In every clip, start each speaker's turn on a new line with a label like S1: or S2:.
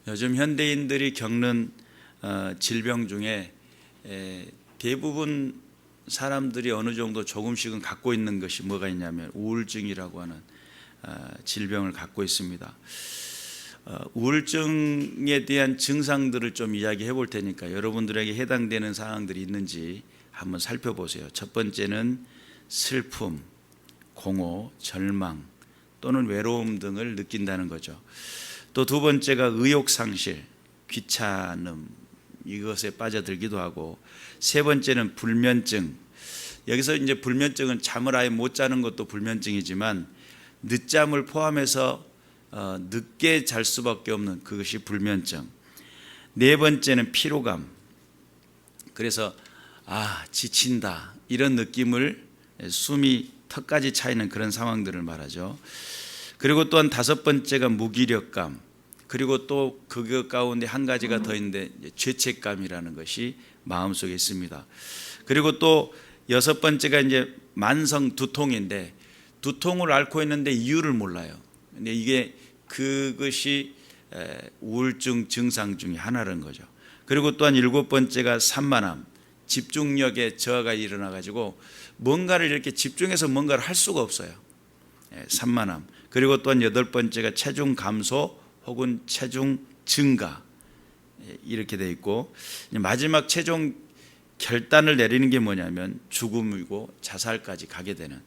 S1: 요즘 현대인들이 겪는 질병 중에 대부분 사람들이 어느 정도 조금씩은 갖고 있는 것이 뭐가 있냐면 우울증이라고 하는 질병을 갖고 있습니다. 우울증에 대한 증상들을 좀 이야기해 볼 테니까 여러분들에게 해당되는 사항들이 있는지 한번 살펴보세요. 첫 번째는 슬픔, 공허, 절망 또는 외로움 등을 느낀다는 거죠. 또 두 번째가 의욕상실, 귀찮음, 이것에 빠져들기도 하고, 세 번째는 불면증. 여기서 이제 불면증은 잠을 아예 못 자는 것도 불면증이지만 늦잠을 포함해서 늦게 잘 수밖에 없는 그것이 불면증. 네 번째는 피로감. 그래서 지친다 이런 느낌을 숨이 턱까지 차이는 그런 상황들을 말하죠. 그리고 또한 다섯 번째가 무기력감. 그리고 또 그것 가운데 한 가지가 더 있는데 죄책감이라는 것이 마음속에 있습니다. 그리고 또 여섯 번째가 이제 만성 두통인데 두통을 앓고 있는데 이유를 몰라요. 근데 이게 그것이 우울증 증상 중에 하나라는 거죠. 그리고 또한 일곱 번째가 산만함, 집중력에 저하가 일어나 가지고 뭔가를 이렇게 집중해서 뭔가를 할 수가 없어요. 산만함. 그리고 또한 여덟 번째가 체중 감소 혹은 체중 증가 이렇게 돼 있고, 마지막 최종 결단을 내리는 게 뭐냐면 죽음이고 자살까지 가게 되는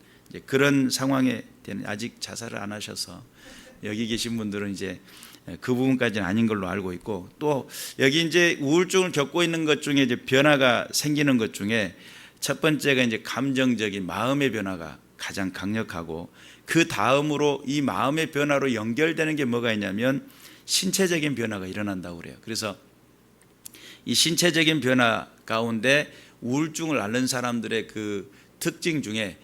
S1: 그런 상황에 되는, 아직 자살을 안 하셔서 여기 계신 분들은 이제 그 부분까지는 아닌 걸로 알고 있고, 또 여기 이제 우울증을 겪고 있는 것 중에 이제 변화가 생기는 것 중에 첫 번째가 이제 감정적인 마음의 변화가 가장 강력하고, 그 다음으로 이 마음의 변화로 연결되는 게 뭐가 있냐면 신체적인 변화가 일어난다고 그래요. 그래서 이 신체적인 변화 가운데 우울증을 앓는 사람들의 그 특징 중에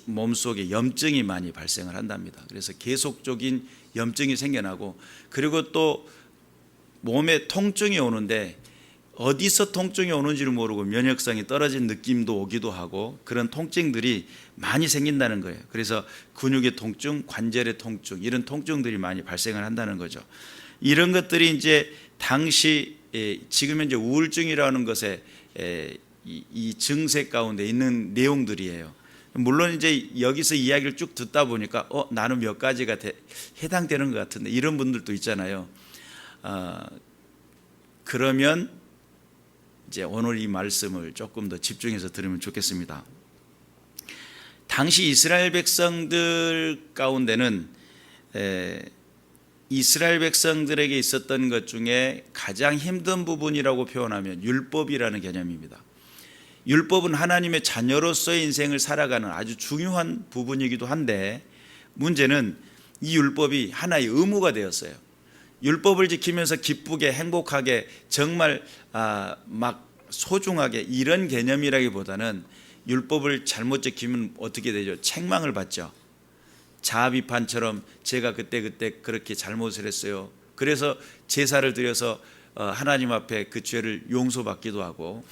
S1: 몸속에 염증이 많이 발생을 한답니다. 그래서 계속적인 염증이 생겨나고, 그리고 또 몸에 통증이 오는데 어디서 통증이 오는지를 모르고 면역성이 떨어진 느낌도 오기도 하고, 그런 통증들이 많이 생긴다는 거예요. 그래서 근육의 통증, 관절의 통증, 이런 통증들이 많이 발생을 한다는 거죠. 이런 것들이 이제 당시 지금 현재 우울증이라는 것에 이 증세 가운데 있는 내용들이에요. 물론 이제 여기서 이야기를 쭉 듣다 보니까 나는 몇 가지가 해당되는 것 같은데 이런 분들도 있잖아요. 그러면 이제 오늘 이 말씀을 조금 더 집중해서 들으면 좋겠습니다. 당시 이스라엘 백성들 가운데는 이스라엘 백성들에게 있었던 것 중에 가장 힘든 부분이라고 표현하면 율법이라는 개념입니다. 율법은 하나님의 자녀로서의 인생을 살아가는 아주 중요한 부분이기도 한데, 문제는 이 율법이 하나의 의무가 되었어요. 율법을 지키면서 기쁘게 행복하게 정말 막 소중하게 이런 개념이라기보다는 율법을 잘못 지키면 어떻게 되죠? 책망을 받죠. 자아비판처럼 제가 그때 그렇게 잘못을 했어요. 그래서 제사를 드려서 하나님 앞에 그 죄를 용서받기도 하고,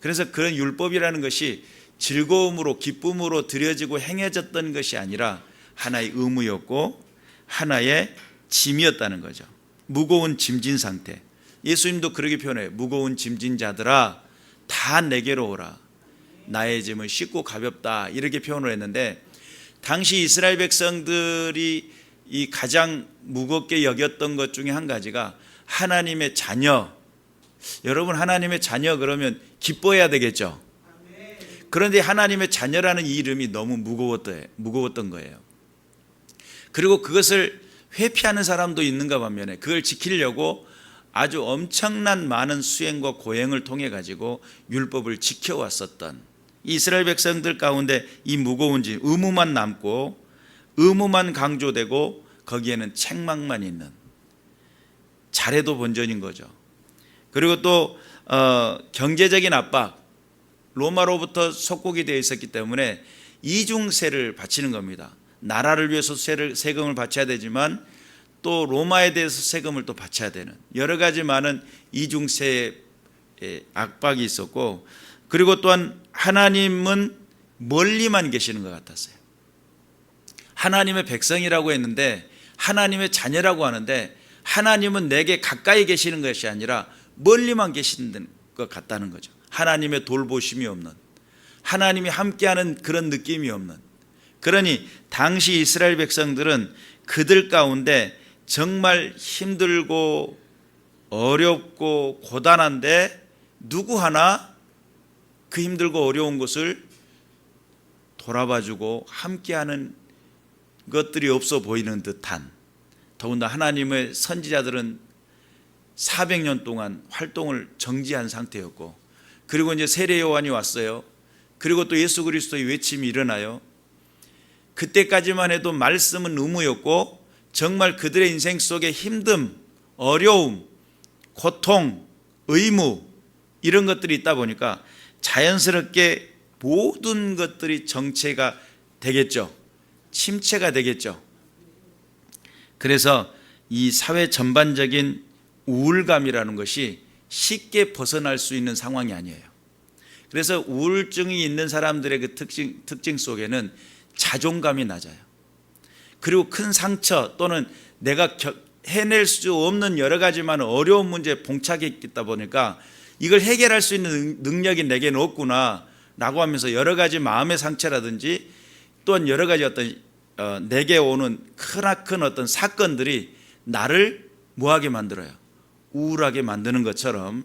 S1: 그래서 그런 율법이라는 것이 즐거움으로 기쁨으로 드려지고 행해졌던 것이 아니라 하나의 의무였고 하나의 짐이었다는 거죠. 무거운 짐진 상태. 예수님도 그렇게 표현해요. 무거운 짐진 자들아 다 내게로 오라. 나의 짐은 쉽고 가볍다. 이렇게 표현을 했는데, 당시 이스라엘 백성들이 이 가장 무겁게 여겼던 것 중에 한 가지가 하나님의 자녀. 여러분, 하나님의 자녀 그러면 기뻐해야 되겠죠. 그런데 하나님의 자녀라는 이 이름이 너무 무거웠던 거예요. 그리고 그것을 회피하는 사람도 있는가 반면에 그걸 지키려고 아주 엄청난 많은 수행과 고행을 통해 가지고 율법을 지켜왔었던 이스라엘 백성들 가운데 이 무거운 짐, 의무만 남고 의무만 강조되고 거기에는 책망만 있는, 잘해도 본전인 거죠. 그리고 또 경제적인 압박, 로마로부터 속국이 되어 있었기 때문에 이중세를 바치는 겁니다. 나라를 위해서 세금을 바쳐야 되지만 또 로마에 대해서 세금을 또 바쳐야 되는 여러 가지 많은 이중세의 압박이 있었고, 그리고 또한 하나님은 멀리만 계시는 것 같았어요. 하나님의 백성이라고 했는데 하나님의 자녀라고 하는데 하나님은 내게 가까이 계시는 것이 아니라 멀리만 계시는 것 같다는 거죠. 하나님의 돌보심이 없는, 하나님이 함께하는 그런 느낌이 없는. 그러니 당시 이스라엘 백성들은 그들 가운데 정말 힘들고 어렵고 고단한데 누구 하나 그 힘들고 어려운 것을 돌아봐주고 함께하는 것들이 없어 보이는 듯한, 더군다나 하나님의 선지자들은 400년 동안 활동을 정지한 상태였고, 그리고 이제 세례 요한이 왔어요. 그리고 또 예수 그리스도의 외침이 일어나요. 그때까지만 해도 말씀은 의무였고 정말 그들의 인생 속에 힘듦, 어려움, 고통, 의무 이런 것들이 있다 보니까 자연스럽게 모든 것들이 정체가 되겠죠. 침체가 되겠죠. 그래서 이 사회 전반적인 우울감이라는 것이 쉽게 벗어날 수 있는 상황이 아니에요. 그래서 우울증이 있는 사람들의 그 특징 속에는 자존감이 낮아요. 그리고 큰 상처 또는 내가 해낼 수 없는 여러 가지만 어려운 문제에 봉착해 있다 보니까 이걸 해결할 수 있는 능력이 내게는 없구나 라고 하면서 여러 가지 마음의 상처라든지 또한 여러 가지 어떤 내게 오는 크나큰 어떤 사건들이 나를 뭐하게 만들어요? 우울하게 만드는 것처럼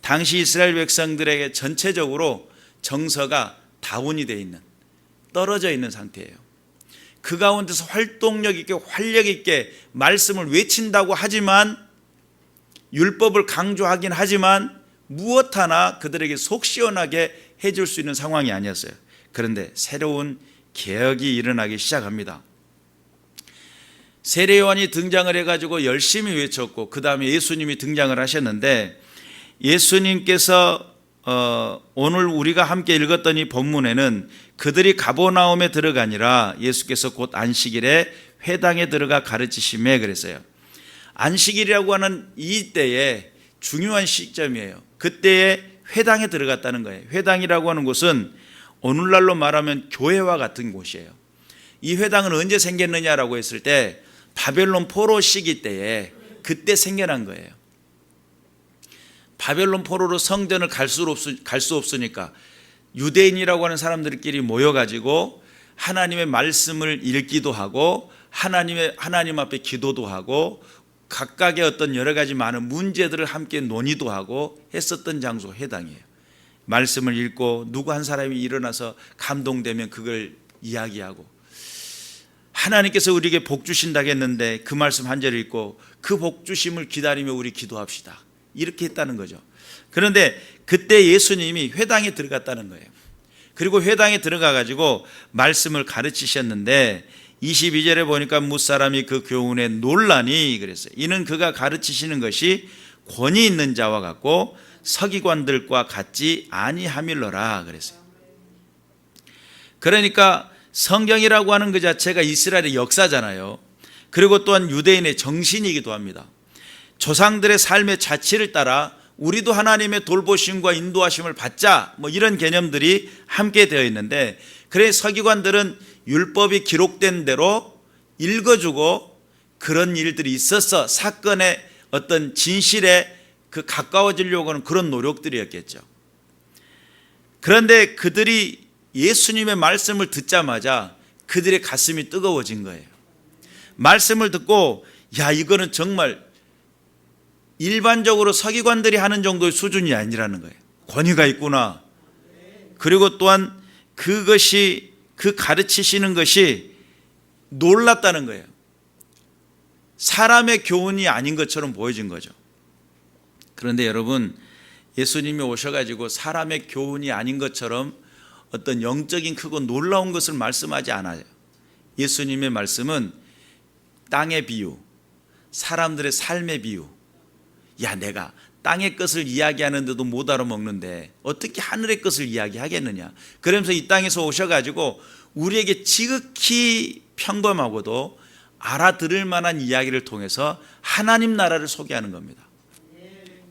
S1: 당시 이스라엘 백성들에게 전체적으로 정서가 다운이 되어 있는, 떨어져 있는 상태예요. 그 가운데서 활동력 있게 활력 있게 말씀을 외친다고 하지만, 율법을 강조하긴 하지만 무엇 하나 그들에게 속 시원하게 해줄 수 있는 상황이 아니었어요. 그런데 새로운 개혁이 일어나기 시작합니다. 세례 요한이 등장을 해가지고 열심히 외쳤고 그 다음에 예수님이 등장을 하셨는데, 예수님께서 오늘 우리가 함께 읽었던 이 본문에는 그들이 가버나움에 들어가니라 예수께서 곧 안식일에 회당에 들어가 가르치심에 그랬어요. 안식일이라고 하는 이 때에 중요한 시점이에요. 그때에 회당에 들어갔다는 거예요. 회당이라고 하는 곳은 오늘날로 말하면 교회와 같은 곳이에요. 이 회당은 언제 생겼느냐라고 했을 때 바벨론 포로 시기 때에 그때 생겨난 거예요. 바벨론 포로로 성전을 갈 수 없으니까 유대인이라고 하는 사람들끼리 모여가지고 하나님의 말씀을 읽기도 하고 하나님 앞에 기도도 하고 각각의 어떤 여러 가지 많은 문제들을 함께 논의도 하고 했었던 장소 회당이에요. 말씀을 읽고 누구 한 사람이 일어나서 감동되면 그걸 이야기하고, 하나님께서 우리에게 복 주신다고 했는데 그 말씀 한 절 읽고 그 복 주심을 기다리며 우리 기도합시다. 이렇게 했다는 거죠. 그런데 그때 예수님이 회당에 들어갔다는 거예요. 그리고 회당에 들어가 가지고 말씀을 가르치셨는데 22절에 보니까 무사람이 그 교훈에 놀라니 그랬어요. 이는 그가 가르치시는 것이 권위 있는 자와 같고 서기관들과 같지 아니함일러라 그랬어요. 그러니까 성경이라고 하는 그 자체가 이스라엘의 역사잖아요. 그리고 또한 유대인의 정신이기도 합니다. 조상들의 삶의 자취를 따라 우리도 하나님의 돌보심과 인도하심을 받자, 뭐 이런 개념들이 함께 되어 있는데, 그래 서기관들은 율법이 기록된 대로 읽어주고 그런 일들이 있었어. 사건의 어떤 진실에 그 가까워지려고 하는 그런 노력들이었겠죠. 그런데 그들이 예수님의 말씀을 듣자마자 그들의 가슴이 뜨거워진 거예요. 말씀을 듣고 야, 이거는 정말 일반적으로 서기관들이 하는 정도의 수준이 아니라는 거예요. 권위가 있구나. 그리고 또한 그것이, 그 가르치시는 것이 놀랍다는 거예요. 사람의 교훈이 아닌 것처럼 보여진 거죠. 그런데 여러분, 예수님이 오셔가지고 사람의 교훈이 아닌 것처럼 어떤 영적인 크고 놀라운 것을 말씀하지 않아요. 예수님의 말씀은 땅의 비유, 사람들의 삶의 비유. 야, 내가 땅의 것을 이야기하는데도 못 알아먹는데 어떻게 하늘의 것을 이야기하겠느냐. 그러면서 이 땅에서 오셔가지고 우리에게 지극히 평범하고도 알아들을 만한 이야기를 통해서 하나님 나라를 소개하는 겁니다.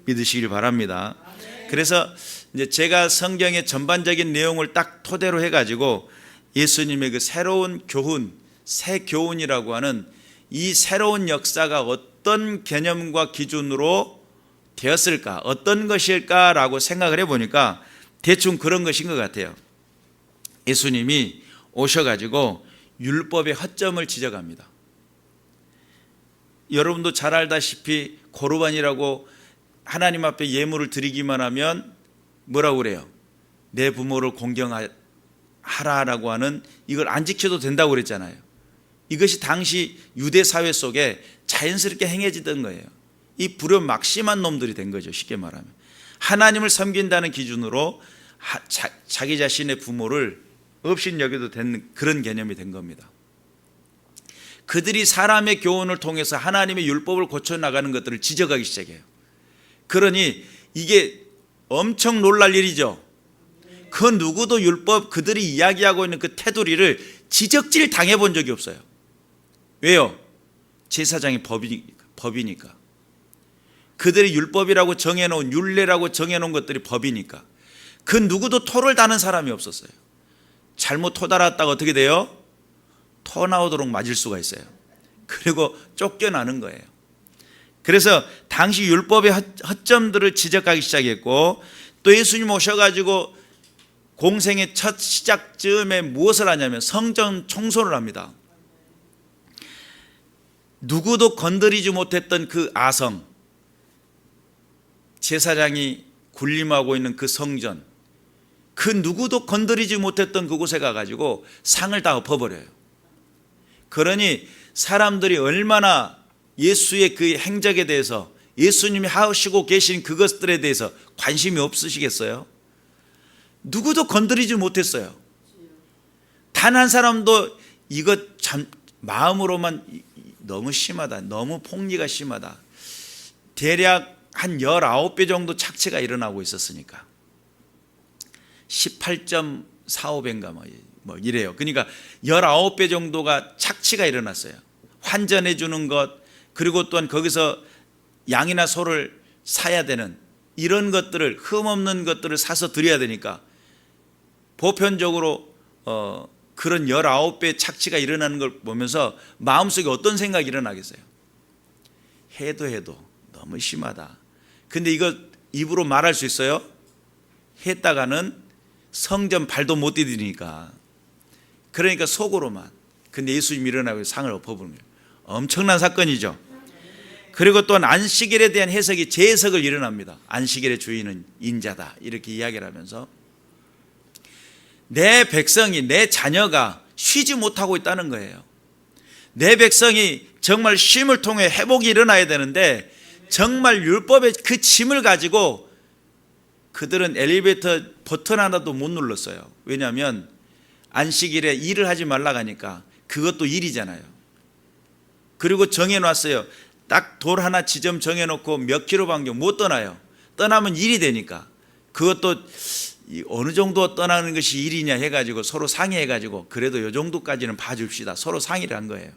S1: 믿으시길 바랍니다. 그래서 이제 제가 성경의 전반적인 내용을 딱 토대로 해가지고 예수님의 그 새로운 교훈, 새 교훈이라고 하는 이 새로운 역사가 어떤 개념과 기준으로 되었을까? 어떤 것일까라고 생각을 해보니까 대충 그런 것인 것 같아요. 예수님이 오셔가지고 율법의 허점을 지적합니다. 여러분도 잘 알다시피 고르반이라고 하나님 앞에 예물을 드리기만 하면 뭐라고 그래요? 내 부모를 공경하라라고 하는, 이걸 안 지켜도 된다고 그랬잖아요. 이것이 당시 유대 사회 속에 자연스럽게 행해지던 거예요. 이 불효막심한 놈들이 된 거죠. 쉽게 말하면 하나님을 섬긴다는 기준으로 자기 자신의 부모를 업신여겨도 되는 그런 개념이 된 겁니다. 그들이 사람의 교훈을 통해서 하나님의 율법을 고쳐나가는 것들을 지적하기 시작해요. 그러니 이게 엄청 놀랄 일이죠. 그 누구도 율법, 그들이 이야기하고 있는 그 테두리를 지적질 당해본 적이 없어요. 왜요? 제사장이 법이니까. 그들이 율법이라고 정해놓은, 율례라고 정해놓은 것들이 법이니까. 그 누구도 토를 다는 사람이 없었어요. 잘못 토 달았다가 어떻게 돼요? 토 나오도록 맞을 수가 있어요. 그리고 쫓겨나는 거예요. 그래서 당시 율법의 허점들을 지적하기 시작했고, 또 예수님 오셔가지고 공생의 첫 시작 즈음에 무엇을 하냐면 성전 청소를 합니다. 누구도 건드리지 못했던 그 아성, 제사장이 군림하고 있는 그 성전, 그 누구도 건드리지 못했던 그곳에 가가지고 상을 다 엎어버려요. 그러니 사람들이 얼마나 예수의 그 행적에 대해서, 예수님이 하시고 계신 그것들에 대해서 관심이 없으시겠어요? 누구도 건드리지 못했어요. 단 한 사람도 이것 참 마음으로만 너무 심하다, 너무 폭리가 심하다, 대략 한 19배 정도 착취가 일어나고 있었으니까 18.45배인가 뭐 이래요. 그러니까 19배 정도가 착취가 일어났어요. 환전해 주는 것, 그리고 또한 거기서 양이나 소를 사야 되는 이런 것들을, 흠없는 것들을 사서 드려야 되니까 보편적으로 그런 19배 착취가 일어나는 걸 보면서 마음속에 어떤 생각이 일어나겠어요? 해도 너무 심하다. 근데 이거 입으로 말할 수 있어요? 했다가는 성전 발도 못 디디니까. 그러니까 속으로만. 근데 예수님이 일어나고 상을 엎어버린 거예요. 엄청난 사건이죠. 그리고 또한 안식일에 대한 해석이 재해석을 일어납니다. 안식일의 주인은 인자다, 이렇게 이야기를 하면서 내 백성이, 내 자녀가 쉬지 못하고 있다는 거예요. 내 백성이 정말 쉼을 통해 회복이 일어나야 되는데 정말 율법의 그 짐을 가지고 그들은 엘리베이터 버튼 하나도 못 눌렀어요. 왜냐하면 안식일에 일을 하지 말라고 하니까 그것도 일이잖아요. 그리고 정해놨어요. 딱 돌 하나 지점 정해놓고 몇 킬로 반경 못 떠나요. 떠나면 일이 되니까. 그것도 어느 정도 떠나는 것이 일이냐 해가지고 서로 상의해가지고 그래도 이 정도까지는 봐줍시다, 서로 상의를 한 거예요.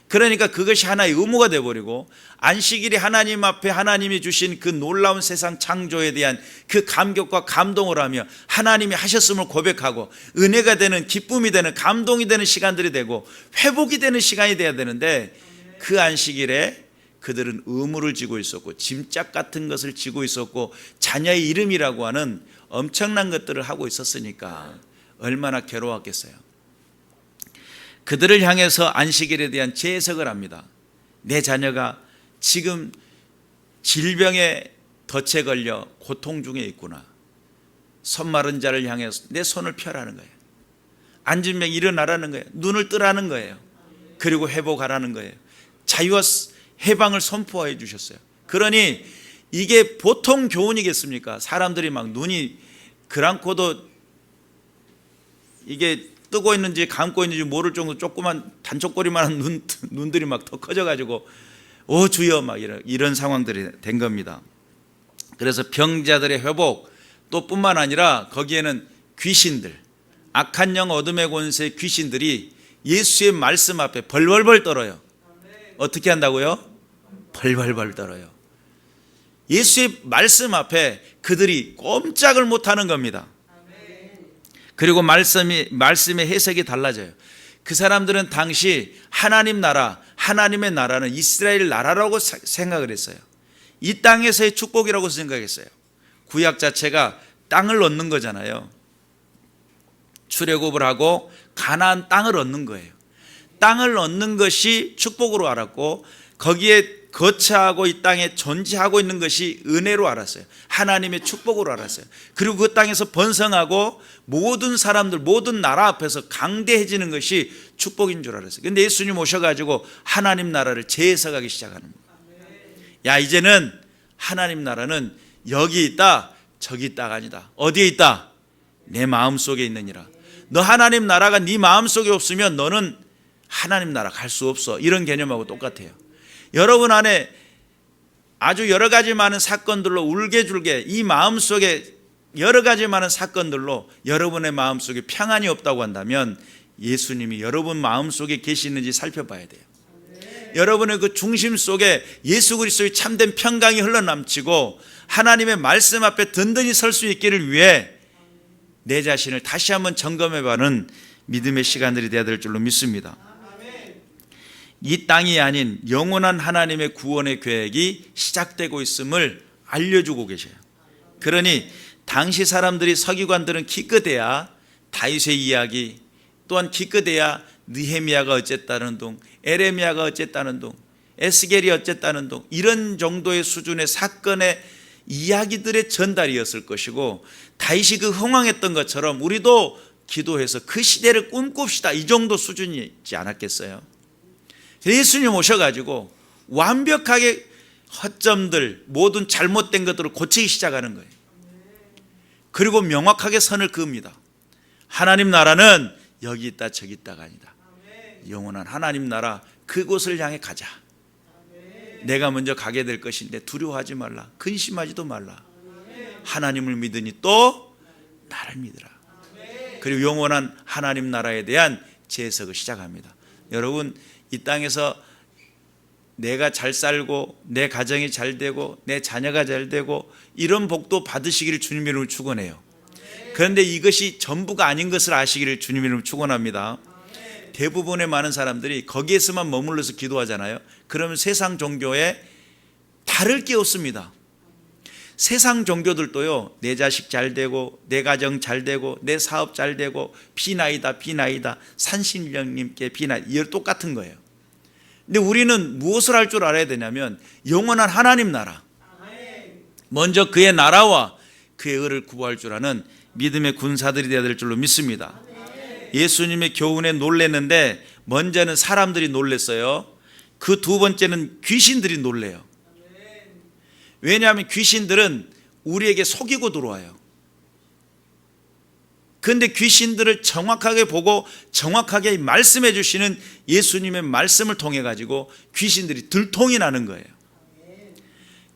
S1: 그러니까 그것이 하나의 의무가 되어버리고 안식일이 하나님 앞에 하나님이 주신 그 놀라운 세상 창조에 대한 그 감격과 감동을 하며 하나님이 하셨음을 고백하고 은혜가 되는, 기쁨이 되는, 감동이 되는 시간들이 되고 회복이 되는 시간이 돼야 되는데, 그 안식일에 그들은 의무를 지고 있었고 짐짝 같은 것을 지고 있었고 자녀의 이름이라고 하는 엄청난 것들을 하고 있었으니까 얼마나 괴로웠겠어요. 그들을 향해서 안식일에 대한 재해석을 합니다. 내 자녀가 지금 질병에 덫에 걸려 고통 중에 있구나. 손 마른 자를 향해서 내 손을 펴라는 거예요. 앉은 명 일어나라는 거예요. 눈을 뜨라는 거예요. 그리고 회복하라는 거예요. 자유와 해방을 선포해 주셨어요. 그러니 이게 보통 교훈이겠습니까? 사람들이 막 눈이 그랑코도 이게 뜨고 있는지 감고 있는지 모를 정도 조그만 단쪽거리만한 눈들이 막 더 커져가지고 오 주여 막 이런 상황들이 된 겁니다. 그래서 병자들의 회복, 또 뿐만 아니라 거기에는 귀신들, 악한 영 어둠의 권세 귀신들이 예수의 말씀 앞에 벌벌벌 떨어요. 어떻게 한다고요? 벌벌벌 떨어요. 예수의 말씀 앞에 그들이 꼼짝을 못하는 겁니다. 그리고 말씀의 해석이 달라져요. 그 사람들은 당시 하나님 나라, 하나님의 나라는 이스라엘 나라라고 생각을 했어요. 이 땅에서의 축복이라고 생각했어요. 구약 자체가 땅을 얻는 거잖아요. 출애굽을 하고 가나안 땅을 얻는 거예요. 땅을 얻는 것이 축복으로 알았고, 거기에 거처하고 이 땅에 존재하고 있는 것이 은혜로 알았어요. 하나님의 축복으로 알았어요. 그리고 그 땅에서 번성하고 모든 사람들, 모든 나라 앞에서 강대해지는 것이 축복인 줄 알았어요. 근데 예수님 오셔가지고 하나님 나라를 재해석하기 시작하는 거예요. 야, 이제는 하나님 나라는 여기 있다, 저기 있다가 아니다. 어디에 있다? 내 마음속에 있느니라. 너 하나님 나라가 네 마음속에 없으면 너는 하나님 나라 갈 수 없어. 이런 개념하고 똑같아요. 여러분 안에 아주 여러 가지 많은 사건들로 울게줄게 이 마음속에 여러 가지 많은 사건들로 여러분의 마음속에 평안이 없다고 한다면 예수님이 여러분 마음속에 계시는지 살펴봐야 돼요. 여러분의 그 중심 속에 예수 그리스도의 참된 평강이 흘러넘치고 하나님의 말씀 앞에 든든히 설 수 있기를 위해 내 자신을 다시 한번 점검해봐는 믿음의 시간들이 되어야 될 줄로 믿습니다. 이 땅이 아닌 영원한 하나님의 구원의 계획이 시작되고 있음을 알려주고 계셔요. 그러니 당시 사람들이 서기관들은 기껏해야 다윗의 이야기, 또한 기껏해야 느헤미야가 어쨌다는 둥, 에레미야가 어쨌다는 둥, 에스겔이 어쨌다는 둥, 이런 정도의 수준의 사건의 이야기들의 전달이었을 것이고, 다윗이 그 흥왕했던 것처럼 우리도 기도해서 그 시대를 꿈꿉시다, 이 정도 수준이지 않았겠어요? 예수님 오셔가지고 완벽하게 허점들, 모든 잘못된 것들을 고치기 시작하는 거예요. 그리고 명확하게 선을 그읍니다. 하나님 나라는 여기 있다 저기 있다가 아니다. 영원한 하나님 나라, 그곳을 향해 가자. 내가 먼저 가게 될 것인데 두려워하지 말라, 근심하지도 말라. 하나님을 믿으니 또 나를 믿으라. 그리고 영원한 하나님 나라에 대한 재해석을 시작합니다. 여러분, 이 땅에서 내가 잘 살고 내 가정이 잘 되고 내 자녀가 잘 되고 이런 복도 받으시기를 주님 이름으로 축원해요. 그런데 이것이 전부가 아닌 것을 아시기를 주님 이름으로 축원합니다. 대부분의 많은 사람들이 거기에서만 머물러서 기도하잖아요. 그러면 세상 종교에 달을 게 없습니다. 세상 종교들도요, 내 자식 잘 되고 내 가정 잘 되고 내 사업 잘 되고 비나이다 비나이다, 산신령님께 비나이다, 이거 똑같은 거예요. 근데 우리는 무엇을 할 줄 알아야 되냐면 영원한 하나님 나라, 먼저 그의 나라와 그의 의를 구할 줄 아는 믿음의 군사들이 되어야 될 줄로 믿습니다. 예수님의 교훈에 놀랐는데 먼저는 사람들이 놀랐어요. 그 두 번째는 귀신들이 놀래요. 왜냐하면 귀신들은 우리에게 속이고 들어와요. 그런데 귀신들을 정확하게 보고 정확하게 말씀해 주시는 예수님의 말씀을 통해 가지고 귀신들이 들통이 나는 거예요.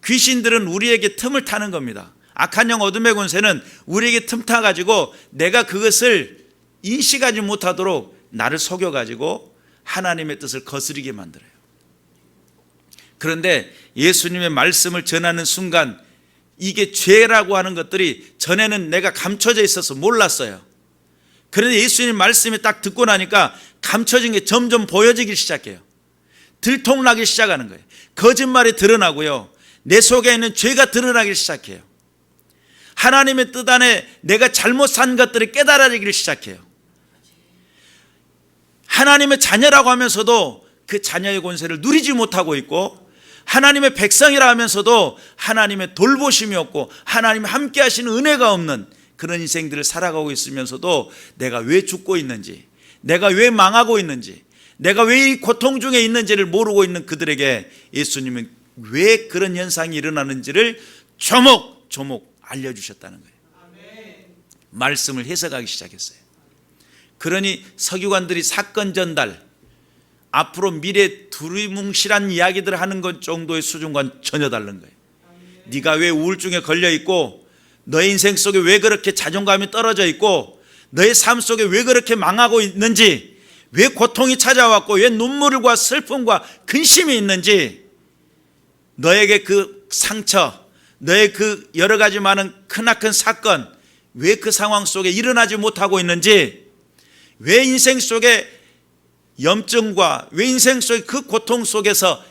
S1: 귀신들은 우리에게 틈을 타는 겁니다. 악한 영 어둠의 권세는 우리에게 틈 타 가지고 내가 그것을 인식하지 못하도록 나를 속여 가지고 하나님의 뜻을 거스르게 만들어요. 그런데 예수님의 말씀을 전하는 순간 이게 죄라고 하는 것들이 전에는 내가 감춰져 있어서 몰랐어요. 그런데 예수님 말씀이 딱 듣고 나니까 감춰진 게 점점 보여지기 시작해요. 들통나기 시작하는 거예요. 거짓말이 드러나고요, 내 속에 있는 죄가 드러나기 시작해요. 하나님의 뜻 안에 내가 잘못 산 것들이 깨달아지기 시작해요. 하나님의 자녀라고 하면서도 그 자녀의 권세를 누리지 못하고 있고, 하나님의 백성이라 하면서도 하나님의 돌보심이 없고 하나님 함께 하시는 은혜가 없는 그런 인생들을 살아가고 있으면서도 내가 왜 죽고 있는지, 내가 왜 망하고 있는지, 내가 왜 이 고통 중에 있는지를 모르고 있는 그들에게 예수님은 왜 그런 현상이 일어나는지를 조목조목 알려주셨다는 거예요. 말씀을 해석하기 시작했어요. 그러니 서기관들이 사건 전달, 앞으로 미래 두리뭉실한 이야기들을 하는 것 정도의 수준과는 전혀 다른 거예요. 네가 왜 우울증에 걸려 있고, 너의 인생 속에 왜 그렇게 자존감이 떨어져 있고, 너의 삶 속에 왜 그렇게 망하고 있는지, 왜 고통이 찾아왔고, 왜 눈물과 슬픔과 근심이 있는지, 너에게 그 상처, 너의 그 여러 가지 많은 크나큰 사건, 왜 그 상황 속에 일어나지 못하고 있는지, 왜 인생 속에 염증과 왜 인생 속의 그 고통 속에서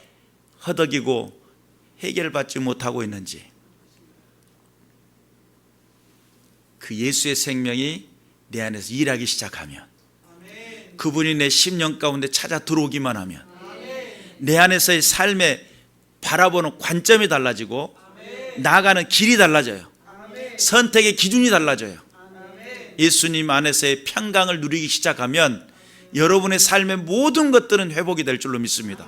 S1: 허덕이고 해결받지 못하고 있는지, 그 예수의 생명이 내 안에서 일하기 시작하면, 그분이 내 심령 가운데 찾아 들어오기만 하면 내 안에서의 삶의 바라보는 관점이 달라지고 나아가는 길이 달라져요. 선택의 기준이 달라져요. 예수님 안에서의 평강을 누리기 시작하면 여러분의 삶의 모든 것들은 회복이 될 줄로 믿습니다.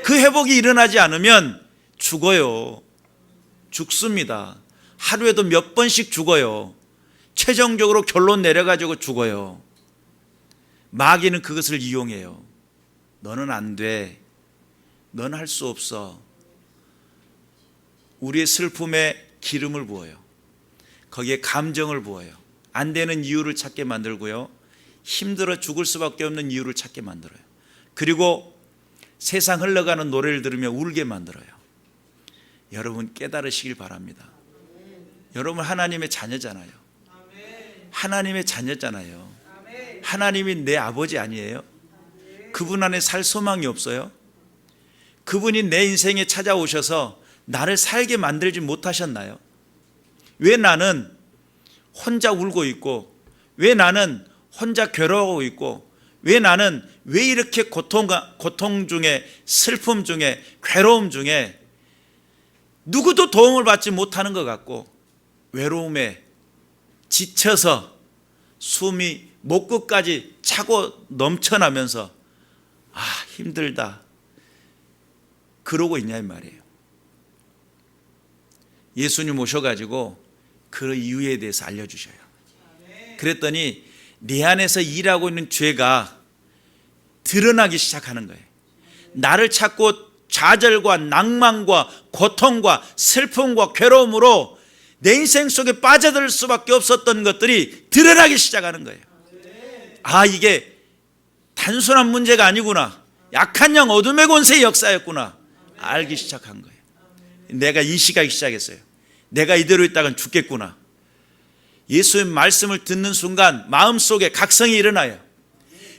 S1: 그 회복이 일어나지 않으면 죽어요. 죽습니다. 하루에도 몇 번씩 죽어요. 최종적으로 결론 내려가지고 죽어요. 마귀는 그것을 이용해요. 너는 안 돼. 너는 할 수 없어. 우리의 슬픔에 기름을 부어요. 거기에 감정을 부어요. 안 되는 이유를 찾게 만들고요. 힘들어 죽을 수밖에 없는 이유를 찾게 만들어요. 그리고 세상 흘러가는 노래를 들으며 울게 만들어요. 여러분 깨달으시길 바랍니다. 여러분 하나님의 자녀잖아요. 하나님의 자녀잖아요. 하나님이 내 아버지 아니에요? 그분 안에 살 소망이 없어요? 그분이 내 인생에 찾아오셔서 나를 살게 만들지 못하셨나요? 왜 나는 혼자 울고 있고, 왜 나는 혼자 괴로워하고 있고, 왜 나는 왜 이렇게 고통 중에, 슬픔 중에, 괴로움 중에 누구도 도움을 받지 못하는 것 같고, 외로움에 지쳐서 숨이 목끝까지 차고 넘쳐나면서 힘들다 그러고 있냐 이 말이에요. 예수님 오셔가지고 그 이유에 대해서 알려주셔요. 그랬더니 내 안에서 일하고 있는 죄가 드러나기 시작하는 거예요. 나를 찾고 좌절과 낭만과 고통과 슬픔과 괴로움으로 내 인생 속에 빠져들 수밖에 없었던 것들이 드러나기 시작하는 거예요. 이게 단순한 문제가 아니구나. 약한 영 어둠의 권세의 역사였구나. 알기 시작한 거예요. 내가 이 시각이 시작했어요. 내가 이대로 있다간 죽겠구나. 예수의 말씀을 듣는 순간 마음속에 각성이 일어나요.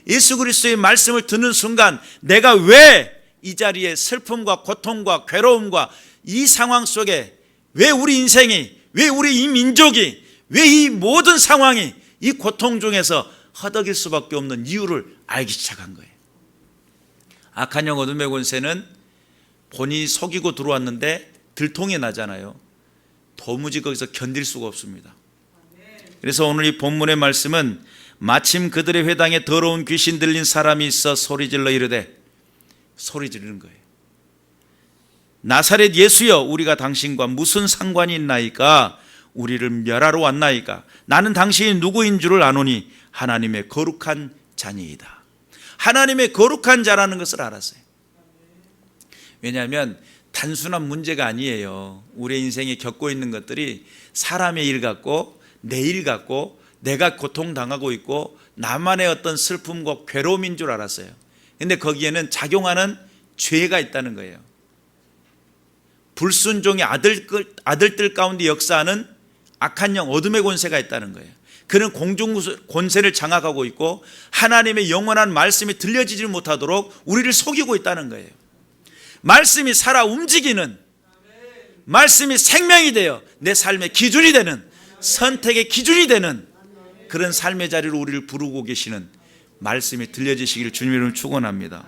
S1: 예수 그리스도의 말씀을 듣는 순간 내가 왜 이 자리에 슬픔과 고통과 괴로움과 이 상황 속에 왜 우리 인생이, 왜 우리 이 민족이, 왜 이 모든 상황이 이 고통 중에서 허덕일 수밖에 없는 이유를 알기 시작한 거예요. 악한 영 어둠의 권세는 본인이 속이고 들어왔는데 들통이 나잖아요. 도무지 거기서 견딜 수가 없습니다. 그래서 오늘 이 본문의 말씀은 마침 그들의 회당에 더러운 귀신 들린 사람이 있어 소리질러 이르되, 소리 지르는 거예요. 나사렛 예수여, 우리가 당신과 무슨 상관이 있나이까? 우리를 멸하러 왔나이까? 나는 당신이 누구인 줄을 아노니 하나님의 거룩한 자니이다. 하나님의 거룩한 자라는 것을 알았어요. 왜냐하면 단순한 문제가 아니에요. 우리 인생에 겪고 있는 것들이 사람의 일 같고 내 일 같고 내가 고통당하고 있고 나만의 어떤 슬픔과 괴로움인 줄 알았어요. 근데 거기에는 작용하는 죄가 있다는 거예요. 불순종의 아들들 가운데 역사하는 악한 영 어둠의 권세가 있다는 거예요. 그는 공중 권세를 장악하고 있고 하나님의 영원한 말씀이 들려지지 못하도록 우리를 속이고 있다는 거예요. 말씀이 살아 움직이는, 말씀이 생명이 되어 내 삶의 기준이 되는, 선택의 기준이 되는 그런 삶의 자리로 우리를 부르고 계시는 말씀이 들려지시기를 주님으로 축원합니다.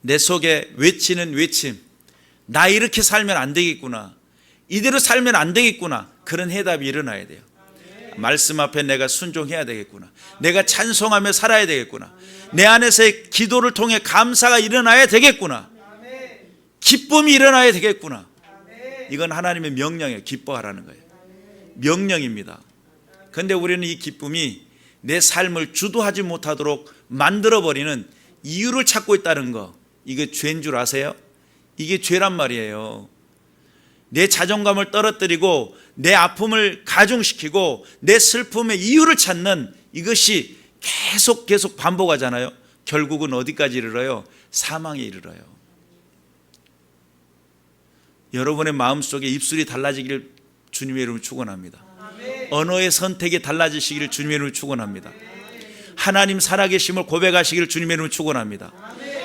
S1: 내 속에 외치는 외침, 나 이렇게 살면 안 되겠구나, 이대로 살면 안 되겠구나, 그런 해답이 일어나야 돼요. 말씀 앞에 내가 순종해야 되겠구나, 내가 찬송하며 살아야 되겠구나, 내 안에서의 기도를 통해 감사가 일어나야 되겠구나, 기쁨이 일어나야 되겠구나. 이건 하나님의 명령이에요. 기뻐하라는 거예요. 명령입니다. 그런데 우리는 이 기쁨이 내 삶을 주도하지 못하도록 만들어버리는 이유를 찾고 있다는 거, 이게 죄인 줄 아세요? 이게 죄란 말이에요. 내 자존감을 떨어뜨리고 내 아픔을 가중시키고 내 슬픔의 이유를 찾는 이것이 계속 반복하잖아요. 결국은 어디까지 이르러요? 사망에 이르러요. 여러분의 마음속에 입술이 달라지기를 주님의 이름으로 축원합니다. 언어의 선택이 달라지시기를 주님의 이름으로 축원합니다. 하나님 살아계심을 고백하시기를 주님의 이름으로 축원합니다.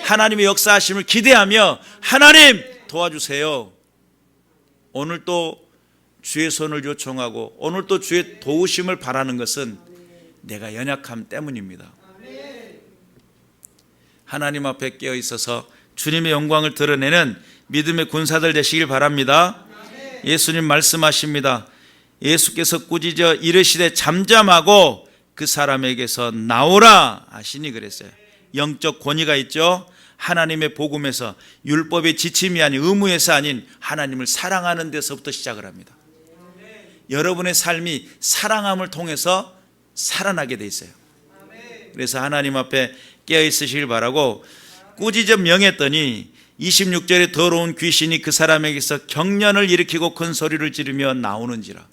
S1: 하나님의 역사하심을 기대하며 하나님 도와주세요. 오늘 또 주의 손을 요청하고 오늘 또 주의 도우심을 바라는 것은 내가 연약함 때문입니다. 하나님 앞에 깨어 있어서 주님의 영광을 드러내는 믿음의 군사들 되시길 바랍니다. 예수님 말씀하십니다. 예수께서 꾸짖어 이르시되 잠잠하고 그 사람에게서 나오라 하시니 그랬어요. 영적 권위가 있죠. 하나님의 복음에서 율법의 지침이 아닌 의무에서 아닌 하나님을 사랑하는 데서부터 시작을 합니다. 여러분의 삶이 사랑함을 통해서 살아나게 돼 있어요. 그래서 하나님 앞에 깨어 있으시길 바라고 꾸짖어 명했더니 26절에 더러운 귀신이 그 사람에게서 경련을 일으키고 큰 소리를 지르며 나오는지라.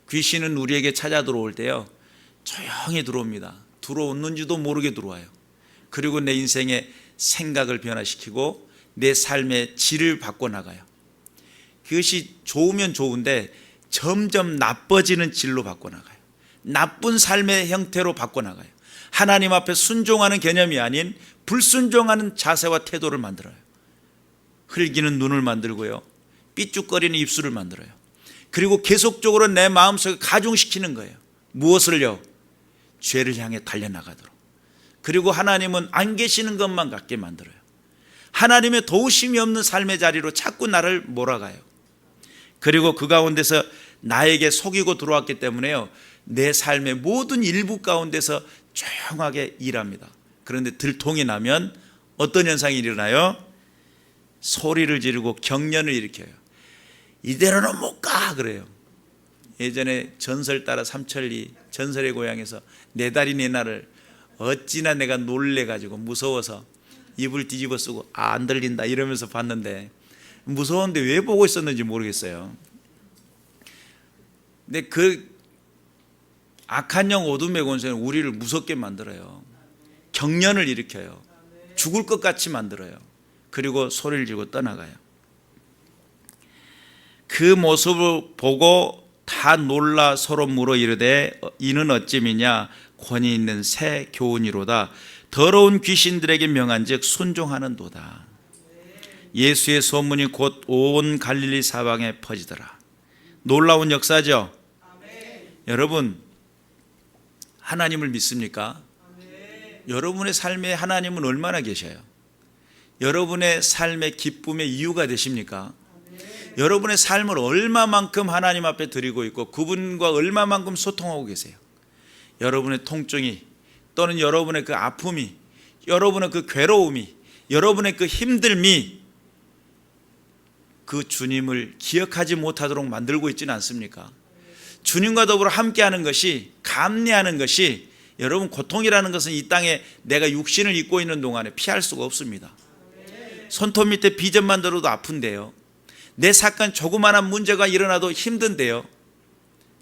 S1: 귀신은 우리에게 찾아 들어올 때요 조용히 들어옵니다. 들어오는지도 모르게 들어와요. 그리고 내 인생의 생각을 변화시키고 내 삶의 질을 바꿔나가요. 그것이 좋으면 좋은데 점점 나빠지는 질로 바꿔나가요. 나쁜 삶의 형태로 바꿔나가요. 하나님 앞에 순종하는 개념이 아닌 불순종하는 자세와 태도를 만들어요. 흘기는 눈을 만들고요, 삐죽거리는 입술을 만들어요. 그리고 계속적으로 내 마음속에 가중시키는 거예요. 무엇을요? 죄를 향해 달려나가도록. 그리고 하나님은 안 계시는 것만 같게 만들어요. 하나님의 도우심이 없는 삶의 자리로 자꾸 나를 몰아가요. 그리고 그 가운데서 나에게 속이고 들어왔기 때문에요, 내 삶의 모든 일부 가운데서 조용하게 일합니다. 그런데 들통이 나면 어떤 현상이 일어나요? 소리를 지르고 경련을 일으켜요. 이대로는 못 가 그래요. 예전에 전설 따라 삼천리 전설의 고향에서 네 다리 네 날을 어찌나 내가 놀래가지고 무서워서 입을 뒤집어 쓰고 안 들린다 이러면서 봤는데, 무서운데 왜 보고 있었는지 모르겠어요. 근데 그 악한 영 어둠의 권세는 우리를 무섭게 만들어요. 경련을 일으켜요. 죽을 것 같이 만들어요. 그리고 소리를 지르고 떠나가요. 그 모습을 보고 다 놀라 서로 물어 이르되 이는 어찌미냐 권위 있는 새 교훈이로다. 더러운 귀신들에게 명한즉 순종하는도다. 예수의 소문이 곧 온 갈릴리 사방에 퍼지더라. 놀라운 역사죠. 여러분, 하나님을 믿습니까? 여러분의 삶에 하나님은 얼마나 계셔요? 여러분의 삶의 기쁨의 이유가 되십니까? 여러분의 삶을 얼마만큼 하나님 앞에 드리고 있고 그분과 얼마만큼 소통하고 계세요? 여러분의 통증이 또는 여러분의 그 아픔이, 여러분의 그 괴로움이, 여러분의 그 힘듦이 그 주님을 기억하지 못하도록 만들고 있지는 않습니까? 주님과 더불어 함께하는 것이, 감내하는 것이, 여러분 고통이라는 것은 이 땅에 내가 육신을 입고 있는 동안에 피할 수가 없습니다. 손톱 밑에 비점만 들어도 아픈데요, 내 사건 조그마한 문제가 일어나도 힘든데요,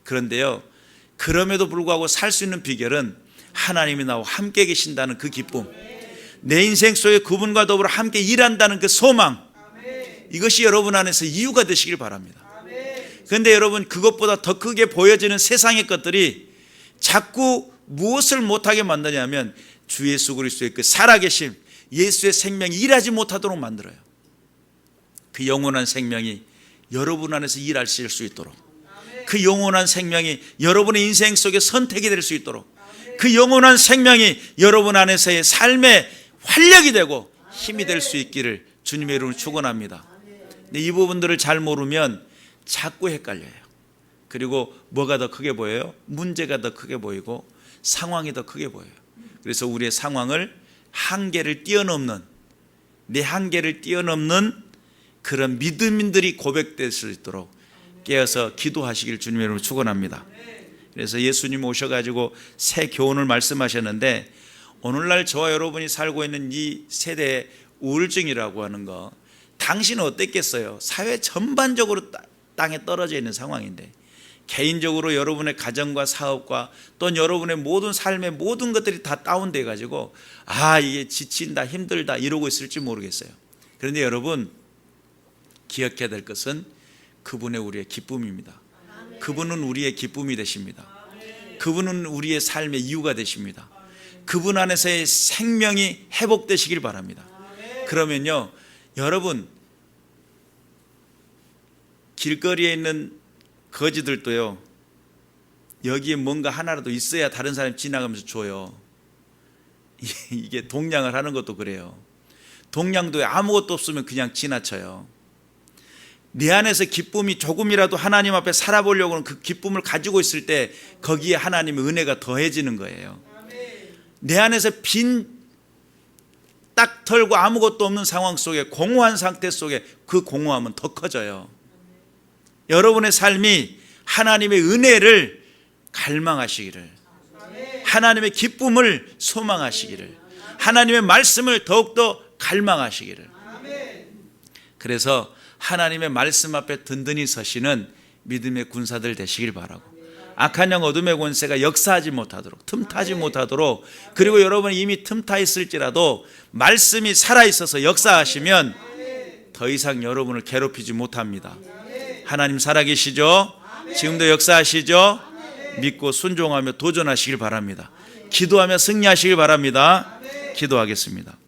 S1: 그런데요 그럼에도 불구하고 살 수 있는 비결은 하나님이 나와 함께 계신다는 그 기쁨, 내 인생 속에 그분과 더불어 함께 일한다는 그 소망, 이것이 여러분 안에서 이유가 되시길 바랍니다. 그런데 여러분, 그것보다 더 크게 보여지는 세상의 것들이 자꾸 무엇을 못하게 만드냐면 주 예수 그리스도의 그 살아계심, 예수의 생명이 일하지 못하도록 만들어요. 그 영원한 생명이 여러분 안에서 일하실 수 있도록, 그 영원한 생명이 여러분의 인생 속에 선택이 될 수 있도록, 그 영원한 생명이 여러분 안에서의 삶의 활력이 되고 힘이 될 수 있기를 주님의 이름으로 축원합니다. 근데 이 부분들을 잘 모르면 자꾸 헷갈려요. 그리고 뭐가 더 크게 보여요? 문제가 더 크게 보이고 상황이 더 크게 보여요. 그래서 우리의 상황을 한계를 뛰어넘는, 내 한계를 뛰어넘는 그런 믿음인들이 고백될 수 있도록 깨어서 기도하시길 주님의 이름으로 축원합니다. 그래서 예수님 오셔가지고 새 교훈을 말씀하셨는데, 오늘날 저와 여러분이 살고 있는 이 세대의 우울증이라고 하는 거, 당신은 어땠겠어요? 사회 전반적으로 땅에 떨어져 있는 상황인데, 개인적으로 여러분의 가정과 사업과 또 여러분의 모든 삶의 모든 것들이 다 다운돼 가지고 이게 지친다, 힘들다 이러고 있을지 모르겠어요. 그런데 여러분, 기억해야 될 것은 그분의 우리의 기쁨입니다. 그분은 우리의 기쁨이 되십니다. 그분은 우리의 삶의 이유가 되십니다. 그분 안에서의 생명이 회복되시길 바랍니다. 그러면요, 여러분, 길거리에 있는 거지들도요, 여기에 뭔가 하나라도 있어야 다른 사람이 지나가면서 줘요. 이게 동냥을 하는 것도 그래요. 동냥도 아무것도 없으면 그냥 지나쳐요. 내 안에서 기쁨이 조금이라도 하나님 앞에 살아보려고 하는 그 기쁨을 가지고 있을 때 거기에 하나님의 은혜가 더해지는 거예요. 내 안에서 딱 털고 아무것도 없는 상황 속에, 공허한 상태 속에 그 공허함은 더 커져요. 여러분의 삶이 하나님의 은혜를 갈망하시기를, 하나님의 기쁨을 소망하시기를, 하나님의 말씀을 더욱더 갈망하시기를. 그래서 하나님의 말씀 앞에 든든히 서시는 믿음의 군사들 되시길 바라고, 악한 영 어둠의 권세가 역사하지 못하도록, 틈타지 못하도록, 그리고 여러분이 이미 틈타 있을지라도 말씀이 살아있어서 역사하시면 더 이상 여러분을 괴롭히지 못합니다. 하나님 살아계시죠? 지금도 역사하시죠? 믿고 순종하며 도전하시길 바랍니다. 기도하며 승리하시길 바랍니다. 기도하겠습니다.